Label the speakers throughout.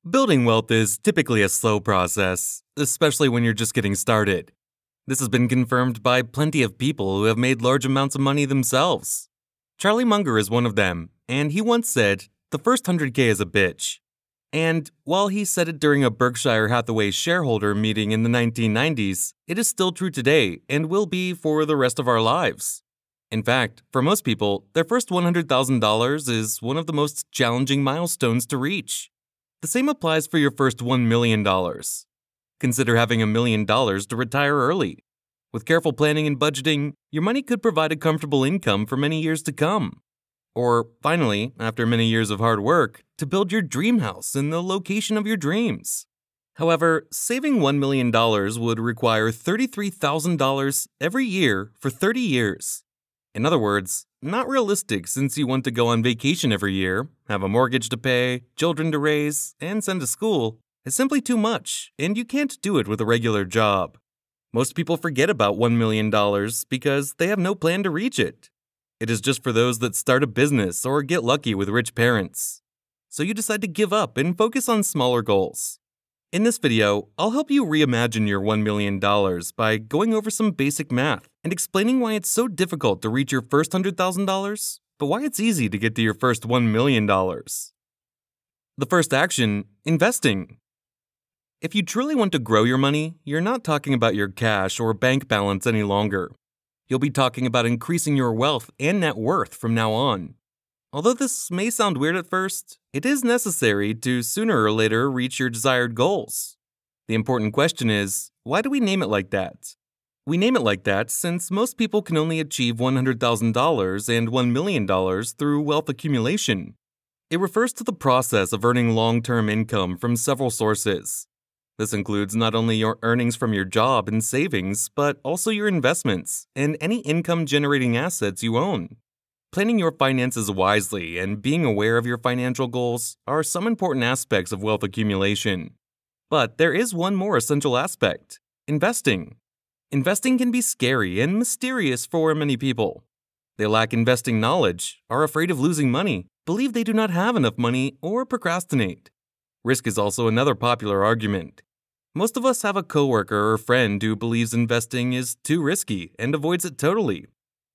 Speaker 1: Building wealth is typically a slow process, especially when you're just getting started. This has been confirmed by plenty of people who have made large amounts of money themselves. Charlie Munger is one of them, and he once said, "The first 100K is a bitch." And while he said it during a Berkshire Hathaway shareholder meeting in the 1990s, it is still true today and will be for the rest of our lives. In fact, for most people, their first $100,000 is one of the most challenging milestones to reach. The same applies for your first $1 million. Consider having $1 million to retire early. With careful planning and budgeting, your money could provide a comfortable income for many years to come. Or, finally, after many years of hard work, to build your dream house in the location of your dreams. However, saving $1 million would require $33,000 every year for 30 years. In other words, not realistic since you want to go on vacation every year, have a mortgage to pay, children to raise, and send to school. Is simply too much, and you can't do it with a regular job. Most people forget about $1 million because they have no plan to reach it. It is just for those that start a business or get lucky with rich parents. So you decide to give up and focus on smaller goals. In this video, I'll help you reimagine your $1 million by going over some basic math and explaining why it's so difficult to reach your first $100,000, but why it's easy to get to your first $1 million. The first action, investing. If you truly want to grow your money, you're not talking about your cash or bank balance any longer. You'll be talking about increasing your wealth and net worth from now on. Although this may sound weird at first, it is necessary to sooner or later reach your desired goals. The important question is, why do we name it like that? We name it like that since most people can only achieve $100,000 and $1 million through wealth accumulation. It refers to the process of earning long-term income from several sources. This includes not only your earnings from your job and savings, but also your investments and any income-generating assets you own. Planning your finances wisely and being aware of your financial goals are some important aspects of wealth accumulation. But there is one more essential aspect: investing. Investing can be scary and mysterious for many people. They lack investing knowledge, are afraid of losing money, believe they do not have enough money, or procrastinate. Risk is also another popular argument. Most of us have a coworker or friend who believes investing is too risky and avoids it totally.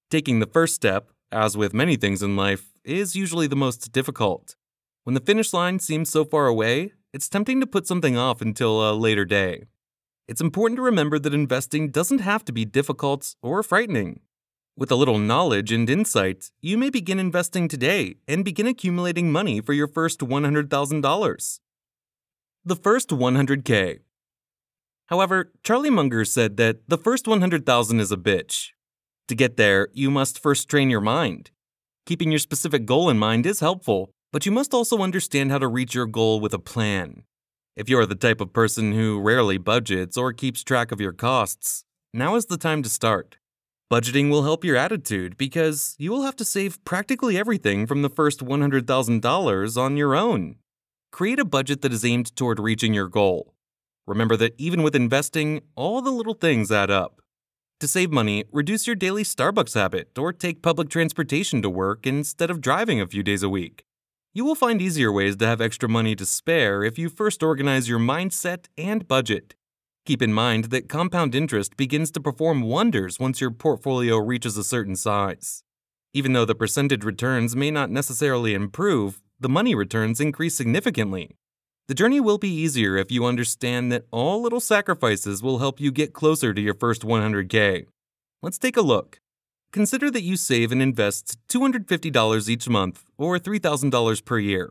Speaker 1: Taking the first step, as with many things in life, is usually the most difficult. When the finish line seems so far away, it's tempting to put something off until a later day. It's important to remember that investing doesn't have to be difficult or frightening. With a little knowledge and insight, you may begin investing today and begin accumulating money for your first $100,000. The first 100K. However, Charlie Munger said that the first 100,000 is a bitch. To get there, you must first train your mind. Keeping your specific goal in mind is helpful, but you must also understand how to reach your goal with a plan. If you are the type of person who rarely budgets or keeps track of your costs, now is the time to start. Budgeting will help your attitude because you will have to save practically everything from the first $100,000 on your own. Create a budget that is aimed toward reaching your goal. Remember that even with investing, all the little things add up. To save money, reduce your daily Starbucks habit or take public transportation to work instead of driving a few days a week. You will find easier ways to have extra money to spare if you first organize your mindset and budget. Keep in mind that compound interest begins to perform wonders once your portfolio reaches a certain size. Even though the percentage returns may not necessarily improve, the money returns increase significantly. The journey will be easier if you understand that all little sacrifices will help you get closer to your first 100K. Let's take a look. Consider that you save and invest $250 each month, or $3,000 per year.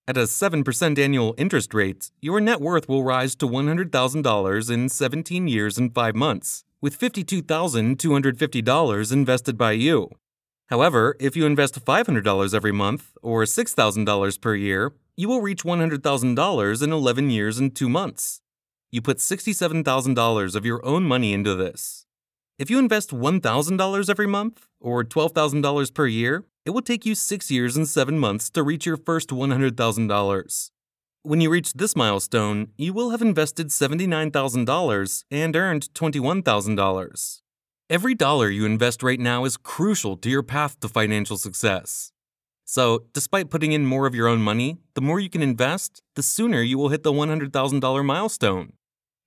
Speaker 1: At a 7% annual interest rate, your net worth will rise to $100,000 in 17 years and 5 months, with $52,250 invested by you. However, if you invest $500 every month, or $6,000 per year, you will reach $100,000 in 11 years and 2 months. You put $67,000 of your own money into this. If you invest $1,000 every month, or $12,000 per year, it will take you 6 years and 7 months to reach your first $100,000. When you reach this milestone, you will have invested $79,000 and earned $21,000. Every dollar you invest right now is crucial to your path to financial success. So, despite putting in more of your own money, the more you can invest, the sooner you will hit the $100,000 milestone.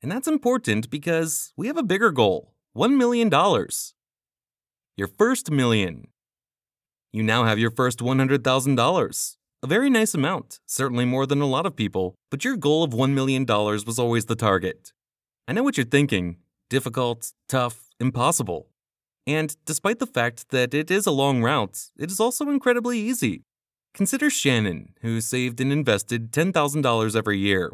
Speaker 1: And that's important because we have a bigger goal, $1 million. Your first million. You now have your first $100,000. A very nice amount, certainly more than a lot of people, but your goal of $1 million was always the target. I know what you're thinking. Difficult, tough, impossible. And despite the fact that it is a long route, it is also incredibly easy. Consider Shannon, who saved and invested $10,000 every year.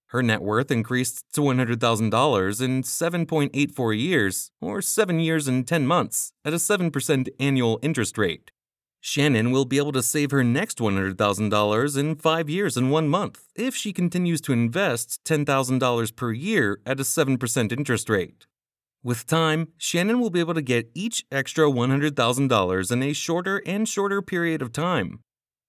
Speaker 1: Her net worth increased to $100,000 in 7.84 years, or 7 years and 10 months, at a 7% annual interest rate. Shannon will be able to save her next $100,000 in 5 years and 1 month if she continues to invest $10,000 per year at a 7% interest rate. With time, Shannon will be able to get each extra $100,000 in a shorter and shorter period of time.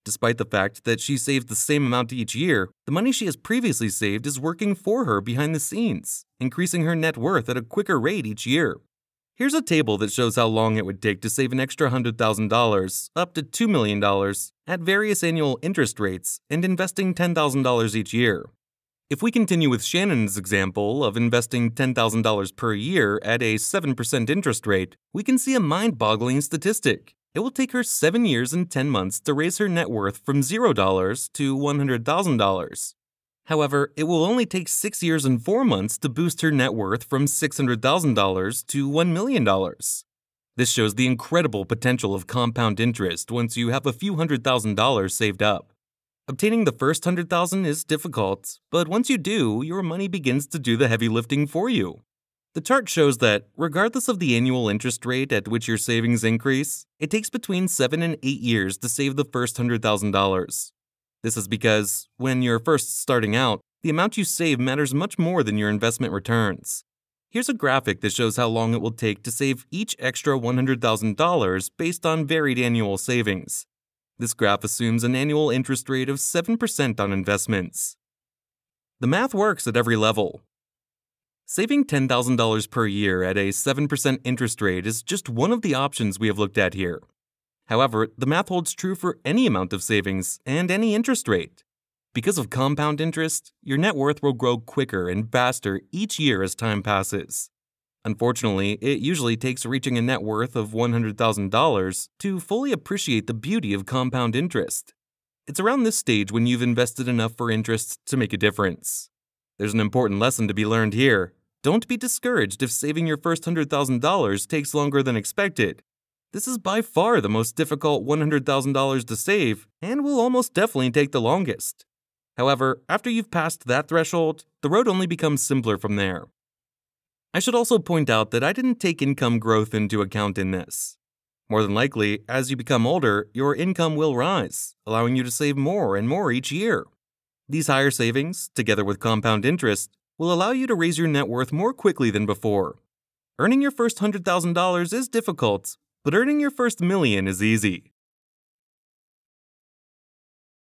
Speaker 1: Despite the fact that she saved the same amount each year, the money she has previously saved is working for her behind the scenes, increasing her net worth at a quicker rate each year. Here's a table that shows how long it would take to save an extra $100,000 up to $2 million at various annual interest rates and investing $10,000 each year. If we continue with Shannon's example of investing $10,000 per year at a 7% interest rate, we can see a mind-boggling statistic. It will take her 7 years and 10 months to raise her net worth from $0 to $100,000. However, it will only take 6 years and 4 months to boost her net worth from $600,000 to $1 million. This shows the incredible potential of compound interest once you have a few $100,000 saved up. Obtaining the first $100,000 is difficult, but once you do, your money begins to do the heavy lifting for you. The chart shows that, regardless of the annual interest rate at which your savings increase, it takes between 7 and 8 years to save the first $100,000. This is because, when you're first starting out, the amount you save matters much more than your investment returns. Here's a graphic that shows how long it will take to save each extra $100,000 based on varied annual savings. This graph assumes an annual interest rate of 7% on investments. The math works at every level. Saving $10,000 per year at a 7% interest rate is just one of the options we have looked at here. However, the math holds true for any amount of savings and any interest rate. Because of compound interest, your net worth will grow quicker and faster each year as time passes. Unfortunately, it usually takes reaching a net worth of $100,000 to fully appreciate the beauty of compound interest. It's around this stage when you've invested enough for interest to make a difference. There's an important lesson to be learned here. Don't be discouraged if saving your first $100,000 takes longer than expected. This is by far the most difficult $100,000 to save and will almost definitely take the longest. However, after you've passed that threshold, the road only becomes simpler from there. I should also point out that I didn't take income growth into account in this. More than likely, as you become older, your income will rise, allowing you to save more and more each year. These higher savings, together with compound interest, will allow you to raise your net worth more quickly than before. Earning your first $100,000 is difficult, but earning your first million is easy.